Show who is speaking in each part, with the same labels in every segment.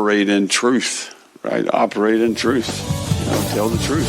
Speaker 1: operate in truth, right? Operate in truth. Tell the truth.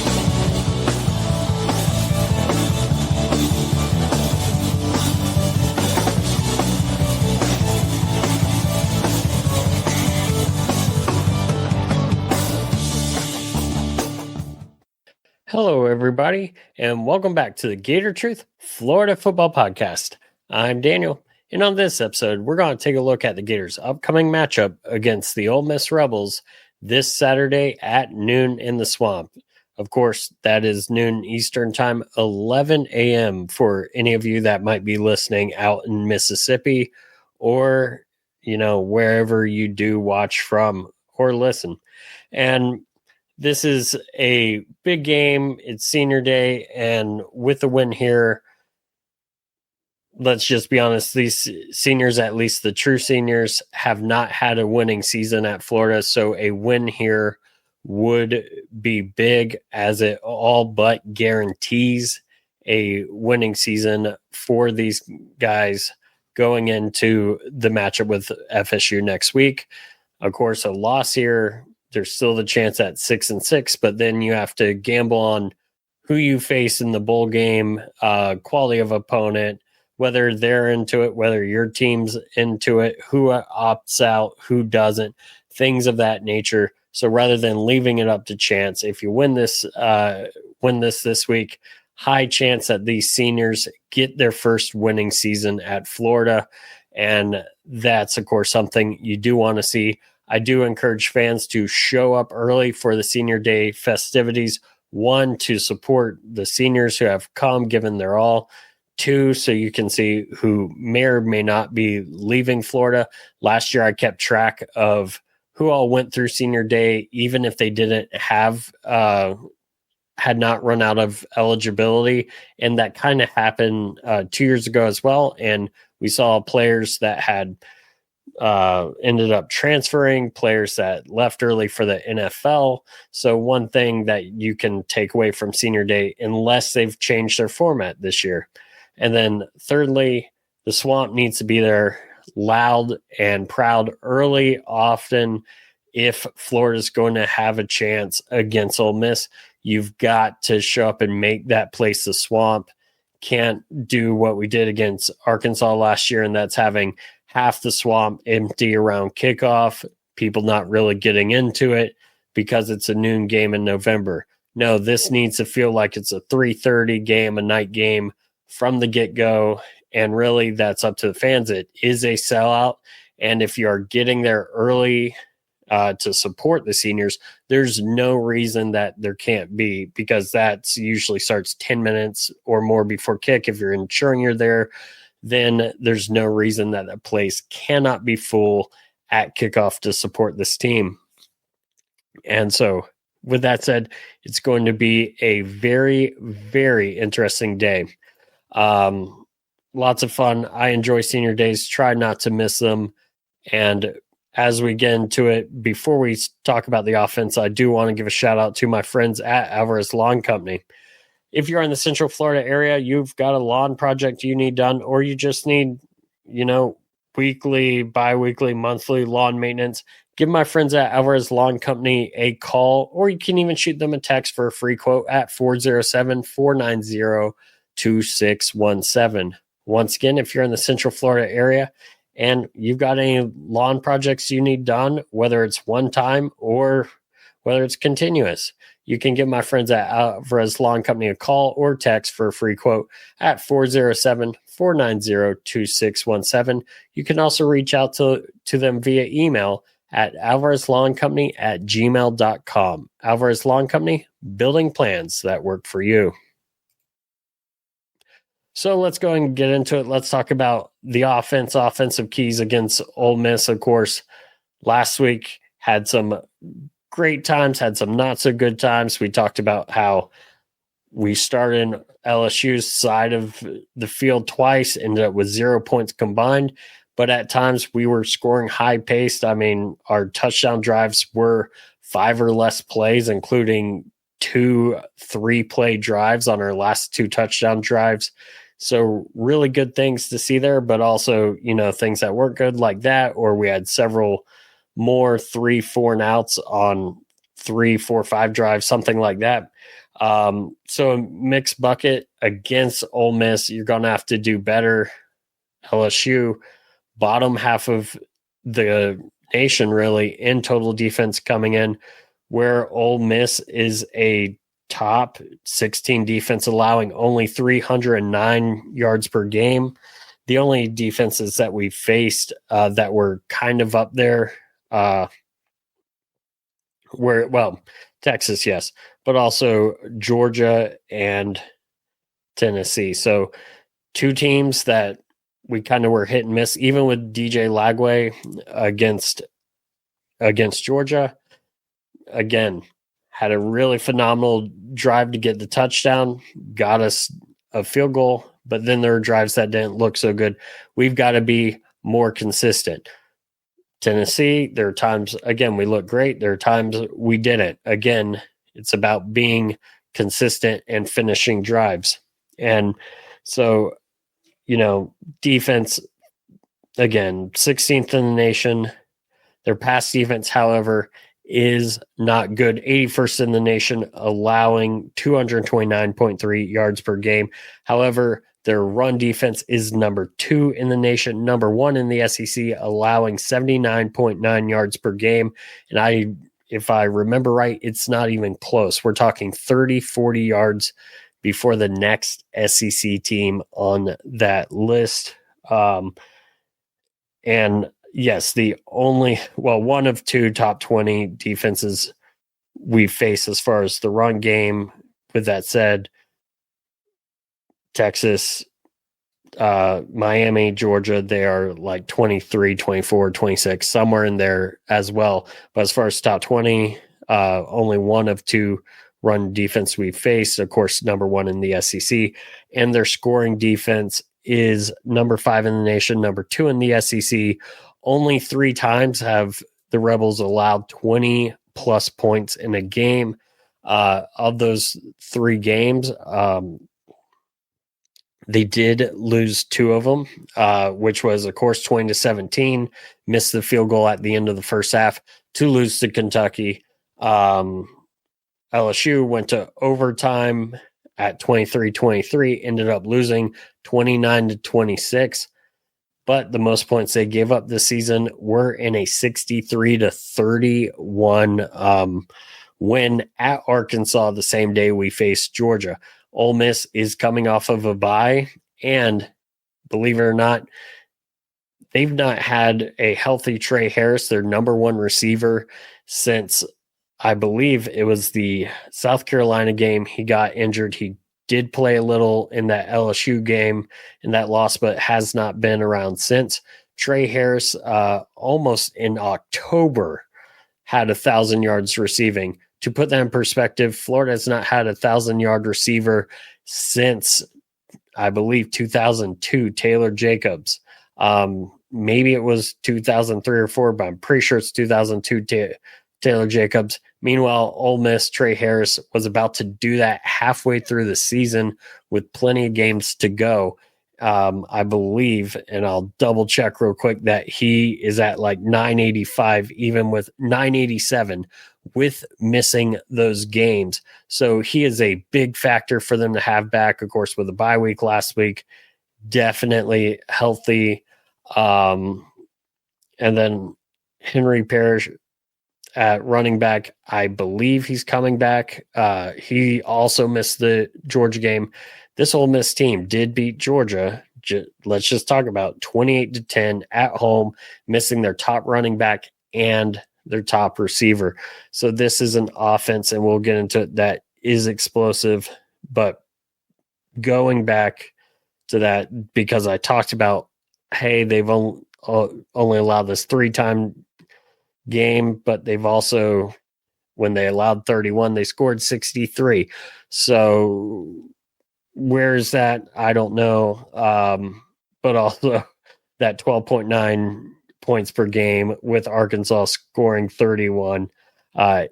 Speaker 2: Hello, everybody, and welcome back to the Gator Truth Florida Football Podcast. I'm Daniel, and on this episode, we're going to take a look at the Gators' upcoming matchup against the Ole Miss Rebels this Saturday at noon in the Swamp. Of course, that is noon Eastern Time, 11 a.m. for any of you that might be listening out in Mississippi or, wherever you do watch from or listen. And this is a big game. It's senior day, and with the win here, let's just be honest, these seniors, at least the true seniors, have not had a winning season at Florida, so a win here would be big, as it all but guarantees a winning season for these guys going into the matchup with FSU next week. Of course, a loss here, there's still the chance at 6-6, but then you have to gamble on who you face in the bowl game, quality of opponent, whether they're into it, whether your team's into it, who opts out, who doesn't, things of that nature. So rather than leaving it up to chance, if you win this week, high chance that these seniors get their first winning season at Florida. And that's, of course, something you do want to see. I do encourage fans to show up early for the senior day festivities. 1, to support the seniors who have come, given their all. 2, so you can see who may or may not be leaving Florida. Last year, I kept track of who all went through senior day, even if they didn't have, had not run out of eligibility. And that kind of happened 2 years ago as well. And we saw players that had ended up transferring, players that left early for the NFL. So one thing that you can take away from senior day, unless they've changed their format this year. And then thirdly, the Swamp needs to be there loud and proud early, often. If Florida's going to have a chance against Ole Miss, you've got to show up and make that place the Swamp. Can't do what we did against Arkansas last year, and that's having half the Swamp empty around kickoff, people not really getting into it because it's a noon game in November. No, this needs to feel like it's a 3:30 game, a night game from the get-go, and really that's up to the fans. It is a sellout, and if you are getting there early to support the seniors, there's no reason that there can't be, because that usually starts 10 minutes or more before kick. If you're ensuring you're there, then there's no reason that a place cannot be full at kickoff to support this team. And so with that said, it's going to be a very, very interesting day. Lots of fun. I enjoy senior days. Try not to miss them. And as we get into it, before we talk about the offense, I do want to give a shout out to my friends at Alvarez Lawn Company. If you're in the Central Florida area, you've got a lawn project you need done, or you just need, weekly, bi-weekly, monthly lawn maintenance, give my friends at Alvarez Lawn Company a call, or you can even shoot them a text for a free quote at 407-490-2617. Once again, if you're in the Central Florida area and you've got any lawn projects you need done, whether it's one time or whether it's continuous, you can give my friends at Alvarez Lawn Company a call or text for a free quote at 407-490-2617. You can also reach out to them via email at alvarezlawncompany@gmail.com. Alvarez Lawn Company, building plans that work for you. So let's go and get into it. Let's talk about the offensive keys against Ole Miss. Of course, last week had some great times, had some not so good times. We talked about how we started in LSU's side of the field twice, ended up with 0 points combined, but at times we were scoring high paced. I mean, our touchdown drives were 5 or less plays, including 2 3-play drives on our last 2 touchdown drives. So really good things to see there, but also, things that weren't good like that, or we had several more 3, 4 and outs on 3, 4, 5 drives, something like that. So a mixed bucket against Ole Miss, you're going to have to do better. LSU, bottom half of the nation, really, in total defense coming in, where Ole Miss is a top 16 defense, allowing only 309 yards per game. The only defenses that we faced that were kind of up there Texas, yes, but also Georgia and Tennessee. So 2 teams that we kind of were hit and miss, even with DJ Lagway against Georgia. Again, had a really phenomenal drive to get the touchdown, got us a field goal, but then there are drives that didn't look so good. We've got to be more consistent. Tennessee, there are times, again, we look great. There are times we didn't. Again, it's about being consistent and finishing drives. And so, defense, again, 16th in the nation. Their pass defense, however, is not good. 81st in the nation, allowing 229.3 yards per game. However, their run defense is number 2 in the nation, number 1 in the SEC, allowing 79.9 yards per game. And if I remember right, it's not even close. We're talking 30, 40 yards before the next SEC team on that list. And yes, one of 2 top 20 defenses we face as far as the run game. With that said, Texas, Miami, Georgia, they are like 23, 24, 26, somewhere in there as well. But as far as top 20, only one of 2 run defense we faced, of course, number 1 in the SEC. And their scoring defense is number 5 in the nation, number 2 in the SEC. Only 3 times have the Rebels allowed 20-plus points in a game. Of those 3 games, they did lose 2 of them, which was, of course, 20-17, missed the field goal at the end of the first half to lose to Kentucky. LSU went to overtime at 23-23, ended up losing 29-26. But the most points they gave up this season were in a 63-31 win at Arkansas the same day we faced Georgia. Ole Miss is coming off of a bye, and believe it or not, they've not had a healthy Trey Harris, their number 1 receiver, since I believe it was the South Carolina game. He got injured. He did play a little in that LSU game in that loss, but has not been around since. Trey Harris, almost in October, had 1,000 yards receiving. To put that in perspective, Florida has not had a 1,000-yard receiver since, I believe, 2002, Taylor Jacobs. Maybe it was 2003 or 4, but I'm pretty sure it's 2002 Taylor Jacobs. Meanwhile, Ole Miss, Trey Harris was about to do that halfway through the season with plenty of games to go. I believe, and I'll double check real quick, that he is at like 985, even with 987 with missing those games. So he is a big factor for them to have back, of course, with a bye week last week, definitely healthy. And then Henry Parrish at running back, I believe he's coming back. He also missed the Georgia game. This Ole Miss team did beat Georgia. Let's just talk about 28-10 at home, missing their top running back and their top receiver. So this is an offense, and we'll get into it, that is explosive. But going back to that, because I talked about, hey, they've only allowed this 3-time game, but they've also, when they allowed 31, they scored 63. So where is that? I don't know. But also that 12.9 points per game with Arkansas scoring 31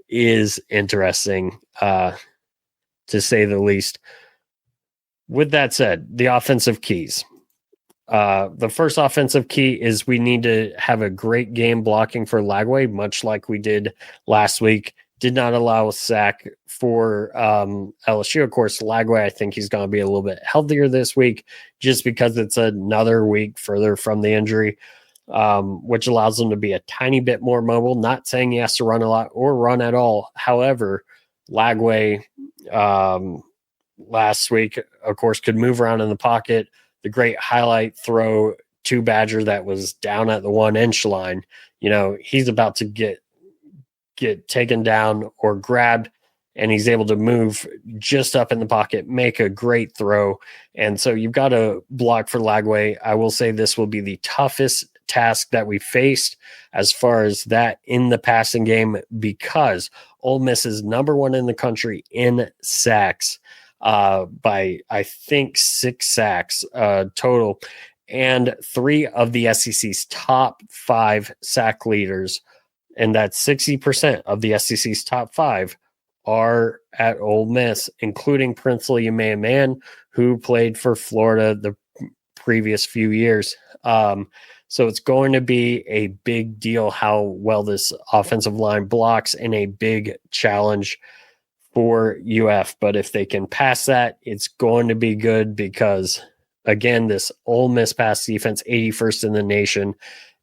Speaker 2: is interesting, to say the least. With that said, the offensive keys. The first offensive key is we need to have a great game blocking for Lagway, much like we did last week. Did not allow a sack for LSU. Of course, Lagway, I think he's going to be a little bit healthier this week just because it's another week further from the injury, which allows him to be a tiny bit more mobile. Not saying he has to run a lot or run at all. However, Lagway last week, of course, could move around in the pocket. The great highlight throw to Badger that was down at the 1-inch line. He's about to get taken down or grabbed, and he's able to move just up in the pocket, make a great throw. And so you've got to block for Lagway. I will say this will be the toughest task that we faced as far as that in the passing game, because Ole Miss is number one in the country in sacks by, I think, 6 sacks total. And 3 of the SEC's top 5 sack leaders, and that's 60% of the SEC's top 5, are at Ole Miss, including Princely Umeaman, who played for Florida the previous few years. So it's going to be a big deal how well this offensive line blocks, and a big challenge for UF. But if they can pass that, it's going to be good because, again, this Ole Miss pass defense, 81st in the nation.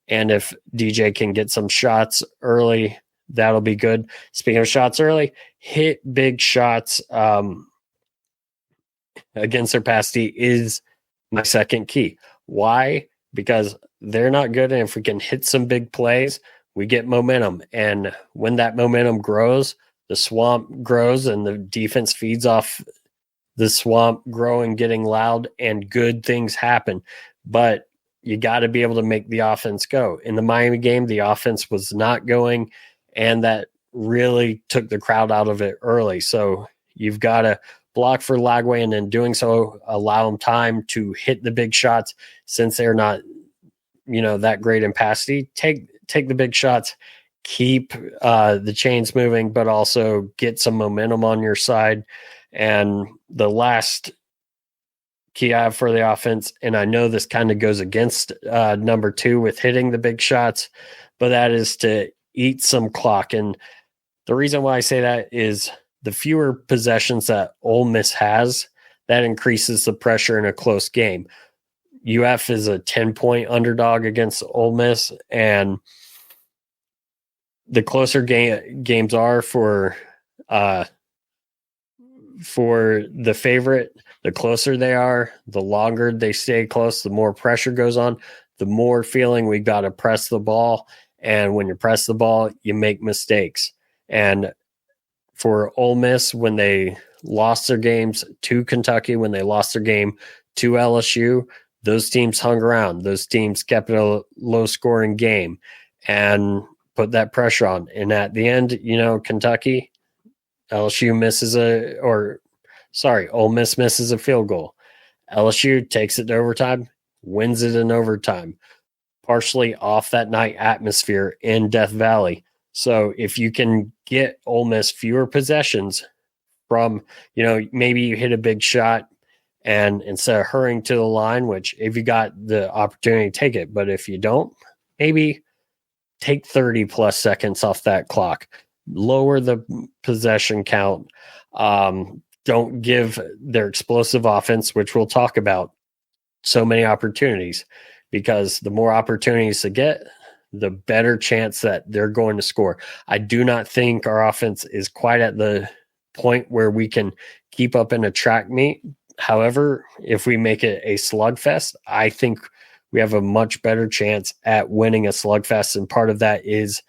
Speaker 2: And if DJ can get some shots early, that'll be good. Speaking of shots early, hit big shots against their pass D is my second key. Why? Because they're not good. And if we can hit some big plays, we get momentum. And when that momentum grows, the swamp grows and the defense feeds off the swamp growing, getting loud, and good things happen. But you got to be able to make the offense go. In the Miami game, the offense was not going, and that really took the crowd out of it early. So you've got to block for Lagway, and in doing so, allow them time to hit the big shots. Since they're not, that great in pass D, take the big shots, keep the chains moving, but also get some momentum on your side. And the last key I have for the offense, and I know this kind of goes against number 2 with hitting the big shots, but that is to eat some clock. And the reason why I say that is the fewer possessions that Ole Miss has, that increases the pressure in a close game. UF is a 10-point underdog against Ole Miss, and the closer games are for the favorite, the closer they are, the longer they stay close, the more pressure goes on, the more feeling we got to press the ball. And when you press the ball, you make mistakes. And for Ole Miss, when they lost their games to Kentucky, when they lost their game to LSU, those teams hung around. Those teams kept it a low-scoring game and put that pressure on. And at the end, Kentucky, Ole Miss misses a field goal. LSU takes it to overtime, wins it in overtime, partially off that night atmosphere in Death Valley. So if you can get Ole Miss fewer possessions from, maybe you hit a big shot, and instead of hurrying to the line, which if you got the opportunity, take it. But if you don't, maybe take 30 plus seconds off that clock. Lower the possession count. Don't give their explosive offense, which we'll talk about, so many opportunities, because the more opportunities they get, the better chance that they're going to score. I do not think our offense is quite at the point where we can keep up in a track meet. However, if we make it a slugfest, I think we have a much better chance at winning a slugfest. And part of that is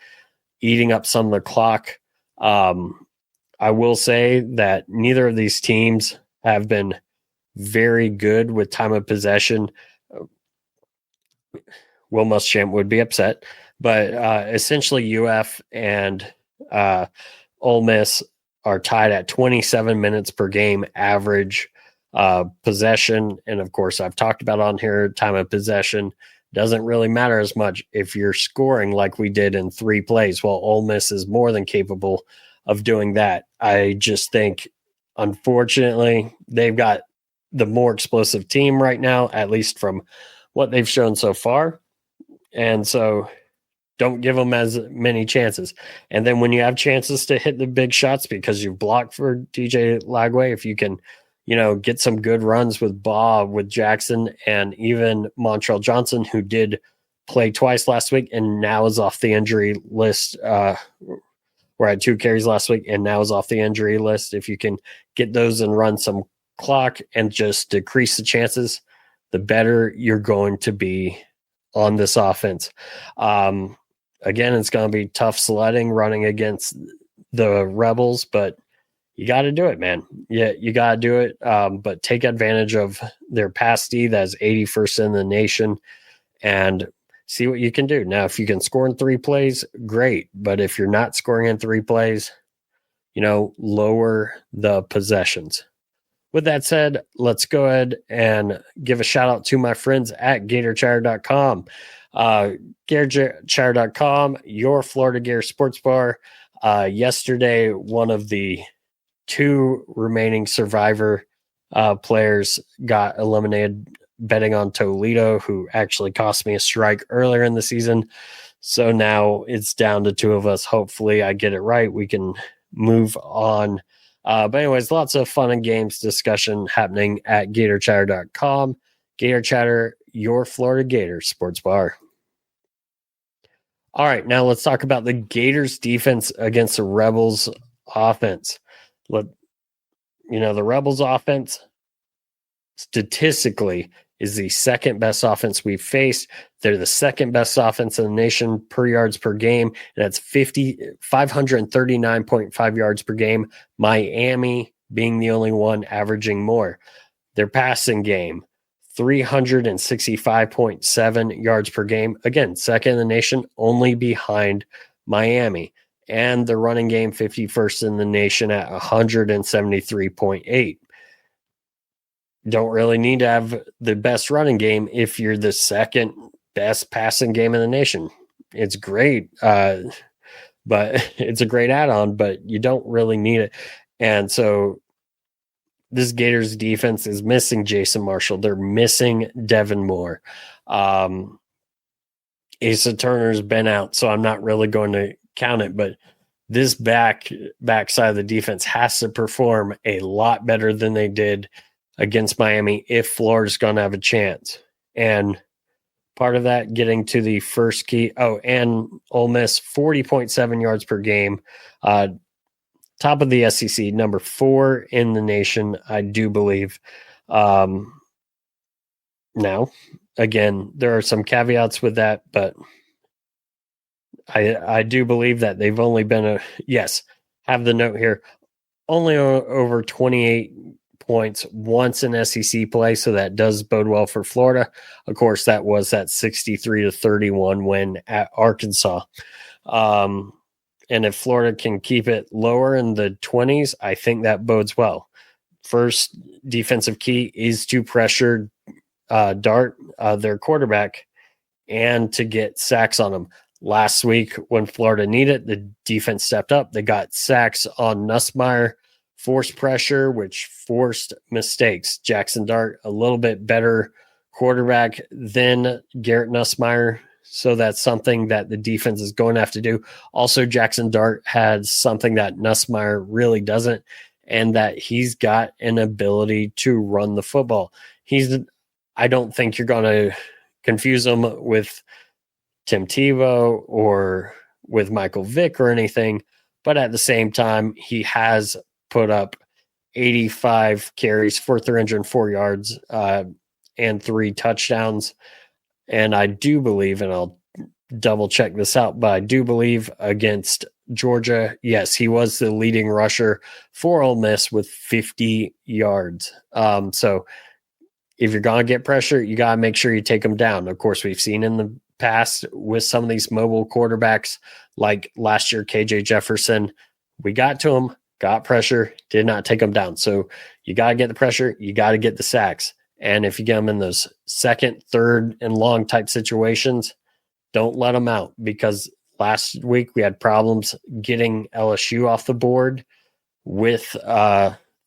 Speaker 2: eating up some of the clock. I will say that neither of these teams have been very good with time of possession. Will Muschamp would be upset, but essentially UF and Ole Miss are tied at 27 minutes per game average possession. And of course, I've talked about on here, time of possession doesn't really matter as much if you're scoring like we did in 3 plays. Well, Ole Miss is more than capable of doing that. I just think, unfortunately, they've got the more explosive team right now, at least from what they've shown so far. And so don't give them as many chances. And then when you have chances to hit the big shots because you've blocked for DJ Lagway, if you can, get some good runs with Baugh, with Jackson, and even Montrell Johnson, who did play twice last week and now is off the injury list, where I had 2 carries last week and now is off the injury list. If you can get those and run some clock and just decrease the chances, the better you're going to be on this offense. Again, it's going to be tough sledding running against the Rebels, but you got to do it, man. Yeah, you got to do it. But take advantage of their pass D that's 81st in the nation and see what you can do. Now, if you can score in 3 plays, great. But if you're not scoring in 3 plays, lower the possessions. With that said, let's go ahead and give a shout out to my friends at GatorChatter.com. GatorChatter.com, your Florida Gator sports bar. Yesterday, one of the 2 remaining survivor players got eliminated betting on Toledo, who actually cost me a strike earlier in the season. So now it's down to 2 of us. Hopefully I get it right. We can move on. But anyways, lots of fun and games discussion happening at GatorChatter.com. Gator Chatter, your Florida Gators sports bar. All right, now let's talk about the Gators defense against the Rebels offense. The Rebels offense statistically is the second best offense we've faced. They're the second best offense in the nation per yards per game, and that's 539.5 yards per game. Miami being the only one averaging more. Their passing game, 365.7 yards per game. Again, second in the nation, only behind Miami. And the running game, 51st in the nation at 173.8. Don't really need to have the best running game if you're the second best passing game in the nation. It's great, but it's a great add-on, but you don't really need it. And so this Gators defense is missing Jason Marshall. They're missing Devin Moore. Asa Turner's been out, so I'm not really going to count it, but this backside of the defense has to perform a lot better than they did against Miami if Florida's going to have a chance. And part of that, getting to the first key. Oh, and Ole Miss, 40.7 yards per game. Top of the SEC, number 4 in the nation, I do believe. Now, again, there are some caveats with that, but I do believe that they've only been have the note here, only over 28 points once in SEC play, so that does bode well for Florida. Of course, that was that 63-31 win at Arkansas. And if Florida can keep it lower in the 20s, I think that bodes well. First defensive key is to pressure Dart, their quarterback, and to get sacks on them. Last week, when Florida needed it, the defense stepped up. They got sacks on Nussmeier, forced pressure, which forced mistakes. Jackson Dart, a little bit better quarterback than Garrett Nussmeier, so that's something that the defense is going to have to do. Also, Jackson Dart had something that Nussmeier really doesn't, and that he's got an ability to run the football. I don't think you're going to confuse him with Tim Tebow or with Michael Vick or anything, but at the same time, he has put up 85 carries for 304 yards and 3 touchdowns. And I do believe, and I'll double check this out, but I do believe against Georgia, yes, he was the leading rusher for Ole Miss with 50 yards. So if you're going to get pressure, you got to make sure you take them down. Of course, we've seen in the past with some of these mobile quarterbacks, like last year, KJ Jefferson, we got to him, got pressure, did not take them down. So you got to get the pressure, you got to get the sacks. And if you get them in those second, third, and long type situations, don't let them out, because last week we had problems getting LSU off the board with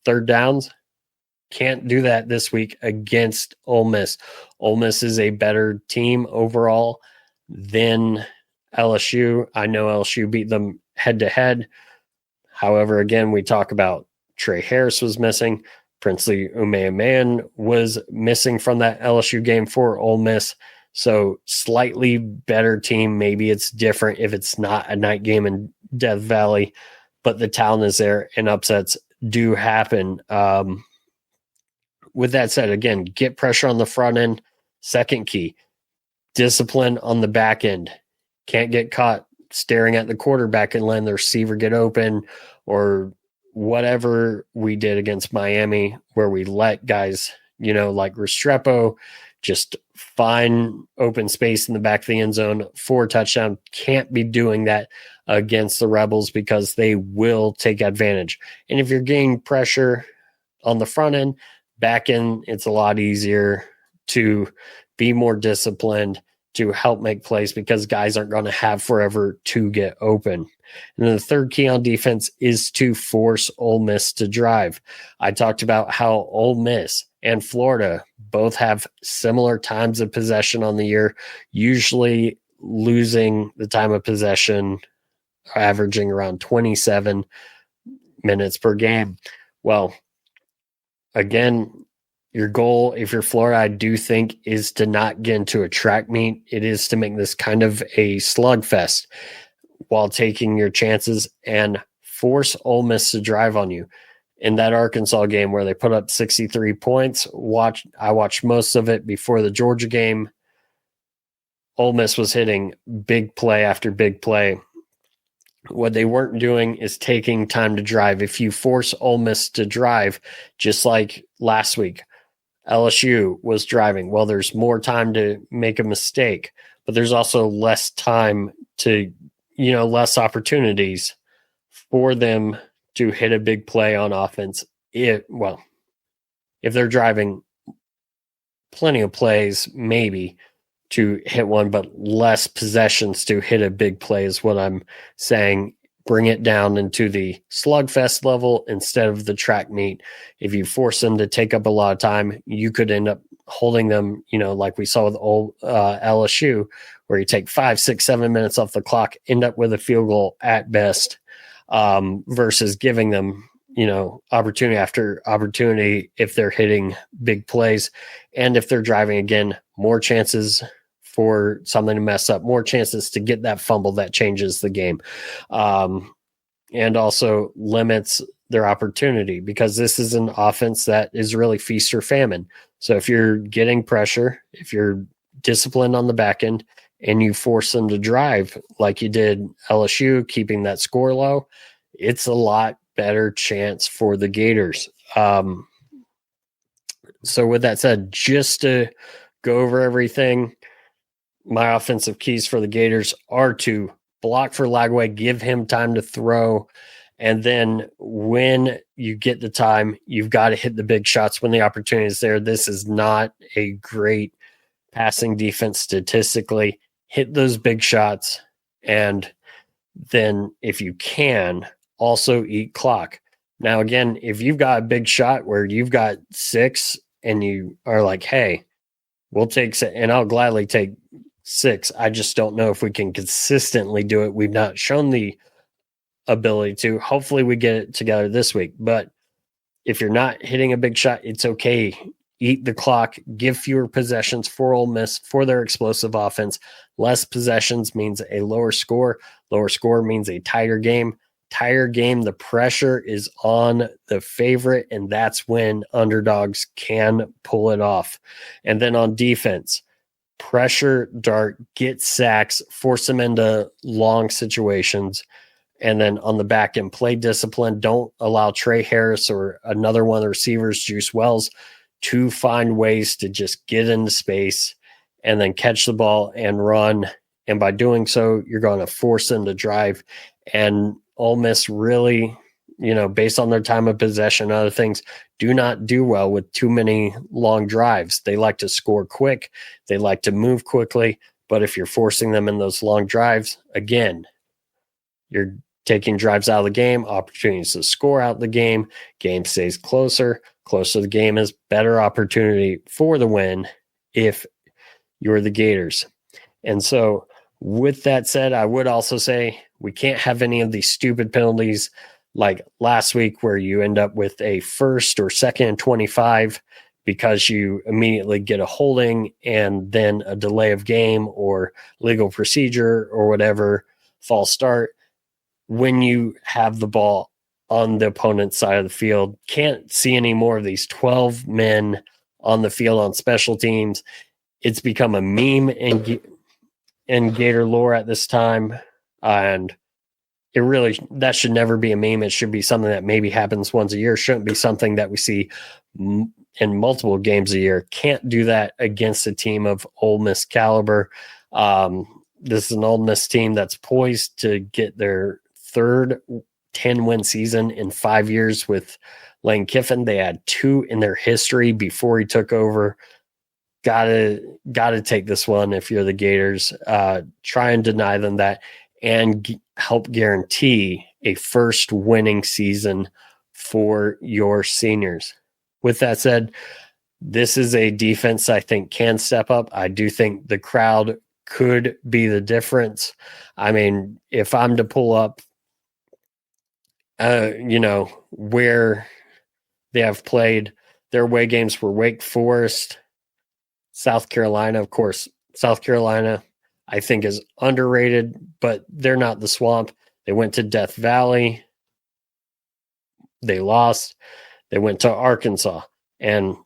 Speaker 2: third downs. Can't do that this week against Ole Miss. Ole Miss is a better team overall than LSU. I know LSU beat them head-to-head. However, again, we talk about Trey Harris was missing. Princely Umeaman was missing from that LSU game for Ole Miss. So slightly better team. Maybe it's different if it's not a night game in Death Valley, but the talent is there and upsets do happen. With that said, again, get pressure on the front end. Second key, discipline on the back end. Can't get caught staring at the quarterback and letting the receiver get open, or whatever we did against Miami where we let guys, like Restrepo, just find open space in the back of the end zone for a touchdown. Can't be doing that against the Rebels because they will take advantage. And if you're getting pressure on the front end, back end, it's a lot easier to be more disciplined, to help make plays because guys aren't going to have forever to get open. And then the third key on defense is to force Ole Miss to drive. I talked about how Ole Miss and Florida both have similar times of possession on the year, usually losing the time of possession, averaging around 27 minutes per game. Well, again, your goal, if you're Florida, I do think, is to not get into a track meet. It is to make this kind of a slugfest while taking your chances and force Ole Miss to drive on you. In that Arkansas game where they put up 63 points, I watched most of it before the Georgia game. Ole Miss was hitting big play after big play. What they weren't doing is taking time to drive. If you force Ole Miss to drive, just like last week, LSU was driving. Well, there's more time to make a mistake, but there's also less time to, less opportunities for them to hit a big play on offense. If they're driving, plenty of plays maybe to hit one, but less possessions to hit a big play is what I'm saying. Bring it down into the slugfest level instead of the track meet. If you force them to take up a lot of time, you could end up holding them, like we saw with old LSU, where you take 5, 6, 7 minutes off the clock, end up with a field goal at best, versus giving them, opportunity after opportunity if they're hitting big plays. And if they're driving, again, more chances for something to mess up, more chances to get that fumble that changes the game, and also limits their opportunity, because this is an offense that is really feast or famine. So if you're getting pressure, if you're disciplined on the back end and you force them to drive like you did LSU, keeping that score low, it's a lot better chance for the Gators. So with that said, just to go over everything, my offensive keys for the Gators are to block for Lagway, give him time to throw, and then when you get the time, you've got to hit the big shots when the opportunity is there. This is not a great passing defense statistically. Hit those big shots, and then if you can, also eat clock. Now, again, if you've got a big shot where you've got 6 and you are like, hey, we'll take, and I'll gladly take 6. I just don't know if we can consistently do it. We've not shown the ability to. Hopefully we get it together this week. But if you're not hitting a big shot, it's okay. Eat the clock. Give fewer possessions for Ole Miss for their explosive offense. Less possessions means a lower score. Lower score means a tighter game. Tighter game, the pressure is on the favorite, and that's when underdogs can pull it off. And then on defense, pressure, dart, get sacks, force them into long situations. And then on the back end, play discipline. Don't allow Trey Harris or another one of the receivers, Juice Wells, to find ways to just get into space and then catch the ball and run. And by doing so, you're going to force them to drive. And Ole Miss really, based on their time of possession and other things, do not do well with too many long drives. They like to score quick. They like to move quickly. But if you're forcing them in those long drives, again, you're taking drives out of the game, opportunities to score out the game. Game stays closer. Closer the game is, better opportunity for the win if you're the Gators. And so with that said, I would also say we can't have any of these stupid penalties like last week where you end up with a first or second and 25 because you immediately get a holding and then a delay of game or legal procedure or whatever, false start. When you have the ball on the opponent's side of the field, can't see any more of these 12 men on the field on special teams. It's become a meme in Gator lore at this time. And that should never be a meme. It should be something that maybe happens once a year. It shouldn't be something that we see in multiple games a year. Can't do that against a team of Ole Miss caliber. This is an Ole Miss team that's poised to get their third 10-win season in 5 years with Lane Kiffin. They had 2 in their history before he took over. Gotta take this one if you're the Gators. Try and deny them that and help guarantee a first winning season for your seniors. With that said, this is a defense I think can step up. I do think the crowd could be the difference. I mean, if I'm to pull up, where they have played their away games were Wake Forest, South Carolina. Of course, South Carolina, I think, is underrated, but they're not the Swamp. They went to Death Valley. They lost. They went to Arkansas. And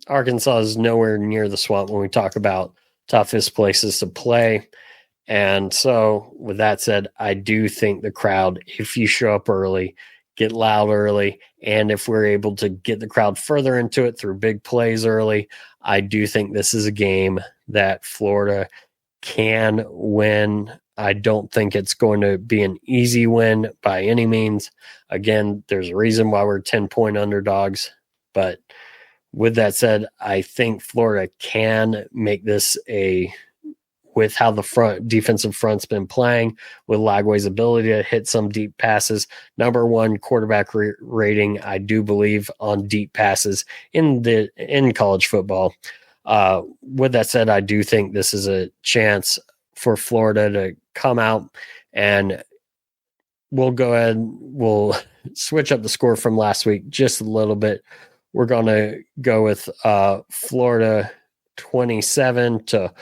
Speaker 2: Arkansas is nowhere near the Swamp when we talk about toughest places to play. And so, with that said, I do think the crowd, if you show up early, get loud early, and if we're able to get the crowd further into it through big plays early, I do think this is a game that Florida can win. I don't think it's going to be an easy win by any means. Again, there's a reason why we're 10-point underdogs. But with that said, I think Florida can make this with how the defensive front's been playing, with Lagway's ability to hit some deep passes. Number 1 quarterback rating, I do believe, on deep passes in college football. With that said, I do think this is a chance for Florida to come out, and we'll go ahead. We'll switch up the score from last week just a little bit. We're going to go with Florida 27 to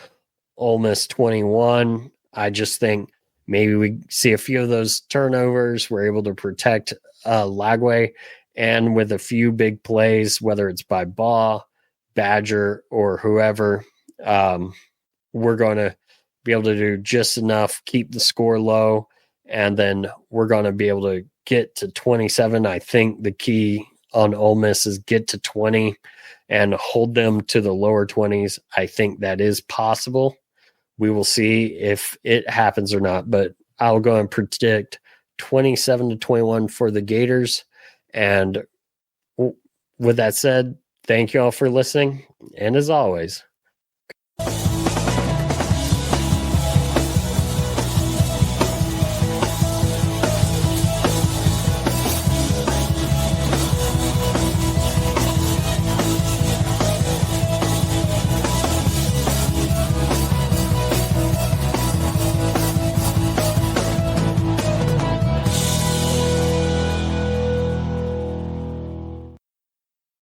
Speaker 2: Ole Miss 21. I just think maybe we see a few of those turnovers. We're able to protect Lagway, and with a few big plays, whether it's by Baugh, Badger, or whoever, we're going to be able to do just enough, keep the score low, and then we're going to be able to get to 27. I think the key on Ole Miss is get to 20 and hold them to the lower 20s. I think that is possible. We will see if it happens or not, but I'll go and predict 27-21 for the Gators. And with that said, thank you all for listening. And as always,